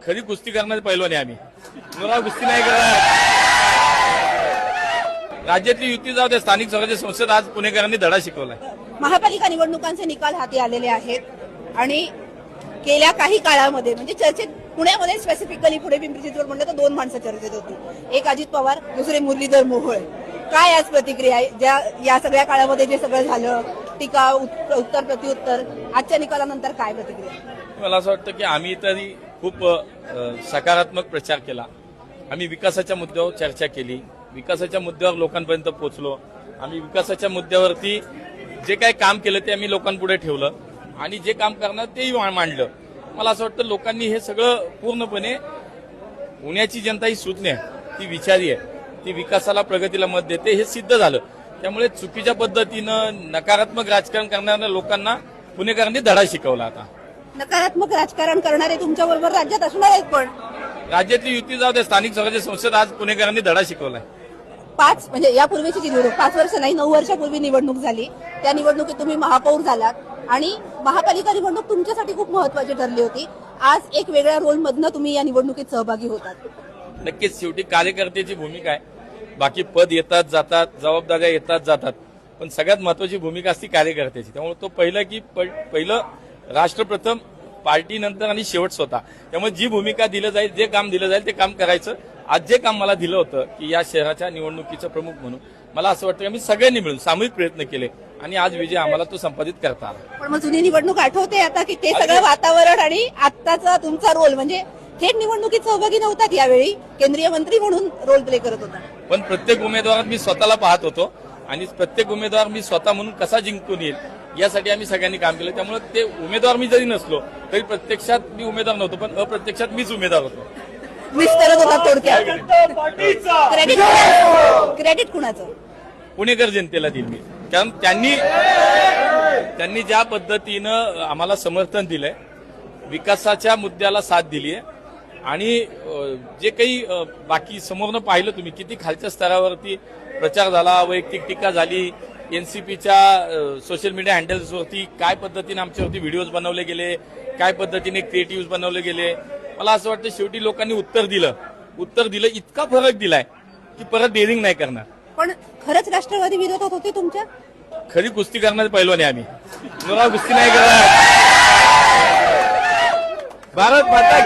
खरी कुस्ती करणारे पैलवान आहे आम्ही. मुला कुस्ती नाही करणार. राज्यातली युती जाऊ दे, स्थानिक स्वराज्य संसद आज पुणेकरांनी धडा शिकवलाय. महापालिका निवडणुकांचे निकाल हाती आलेले आहेत आणि गेल्या काही काळामध्ये म्हणजे चर्चेत पुण्यामध्ये स्पेसिफिकली पुणे पिंपरी चिंचवड म्हणलं तर दोन माणसं चर्चेत होती. एक अजित पवार, दुसरे मुरलीधर मोहोळ. काय आज प्रतिक्रिया आहे ज्या या सगळ्या काळामध्ये जे सगळं झालं, टीका उत्तर प्रत्युत्तर, आजच्या निकालानंतर काय प्रतिक्रिया? मला असं वाटतं की आम्ही तरी खूप सकारात्मक प्रचार केला. आम्ही विकासाच्या मुद्द्यावर चर्चा केली, विकासाच्या मुद्द्यावर लोकांपर्यंत पोहोचलो. आम्ही विकासाच्या मुद्द्यावरती जे काही काम केलं ते आम्ही लोकांपुढे ठेवलं आणि जे काम करणार तेही मांडलं. मला असं वाटतं लोकांनी हे सगळं पूर्णपणे, पुण्याची जनता ही सुज्ञ आहे, ती विचारी आहे, ती विकासाला प्रगतीला मत देते, हे सिद्ध झालं. त्यामुळे चुकीच्या पद्धतीनं नकारात्मक राजकारण करणाऱ्या लोकांना पुणेकरांनी धडा शिकवला. आता नकारात्मक राजकारण करणारे तुमच्या बरोबर राज्यात असणार आहेत, पण राज्यातली युती जाऊ दे, स्थानिक स्वराज्य संसद आज पुणेकरांनी धडा शिकवलाय. 5 म्हणजे यापूर्वीची जी निवडणूक 5 वर्ष नाही 9 वर्षापूर्वी निवडणूक झाली, त्या निवडणुकीत तुम्ही महापौर झालात आणि महापालिका निवडणूक तुमच्यासाठी खूप महत्वाची ठरली होती. आज एक वेगळ्या रोलमधनं तुम्ही या निवडणुकीत सहभागी होतात. नक्कीच शेवटी कार्यकर्त्याची भूमिका आहे. बाकी पद येतात जातात, जबाबदाऱ्या येतात जातात, पण सगळ्यात महत्वाची भूमिका असते कार्यकर्त्याची. त्यामुळे तो पहिलं राष्ट्र प्रथम, पार्टी नंतर आणि शेवट स्वतः. त्यामुळे जी भूमिका दिलं जाईल, जे काम दिलं जाईल ते काम करायचं. आज जे काम मला दिलं होतं की या शहराच्या निवडणुकीचं प्रमुख म्हणून, मला असं वाटतं की आम्ही सगळ्यांनी मिळून सामूहिक प्रयत्न केले आणि आज विजय आम्हाला तो संपादित करता आला. पण मग जुनी निवडणूक आठवते आता की ते सगळं वातावरण आणि आत्ताचा तुमचा रोल म्हणजे थेट निवडणुकीत सहभागी नव्हतात, यावेळी केंद्रीय मंत्री म्हणून रोल प्ले करत होता. पण प्रत्येक उमेदवारात मी स्वतःला पाहत होतो आणि प्रत्येक उमेदवार मी स्वतः म्हणून कसा जिंकून येईल यासाठी आम्ही सगळ्यांनी काम केलं. त्यामुळे ते उमेदवार मी जरी नसलो तरी प्रत्यक्षात मी उमेदवार नव्हतो, पण अप्रत्यक्षात मीच उमेदवार होतो. मिस करत होता थोडक्यात. क्रेडिट कुणाचं? पुणेकर जनतेला देईल मी, कारण त्यांनी ज्या पद्धतीनं आम्हाला समर्थन दिलंय, विकासाच्या मुद्द्याला साथ दिली आहे आणि जे काही बाकी समोरनं पाहिलं तुम्ही किती खालच्या स्तरावरती प्रचार झाला, वैयक्तिक टीका झाली, एनसीपीच्या सोशल मीडिया हँडल्सवरती काय पद्धतीने आमच्यावरती व्हिडिओज बनवले गेले, काय पद्धतीने क्रिएटिव्ह बनवले गेले. मला असं वाटतं शेवटी लोकांनी उत्तर दिलं, इतका फरक दिलाय की परत डेअरिंग नाही करणार. पण खरंच राष्ट्रवादी विरोधात होते तुमच्या? खरी कुस्ती करणारे पैलवान आहे आम्ही. मुला कुस्ती नाही करणार. भारत माता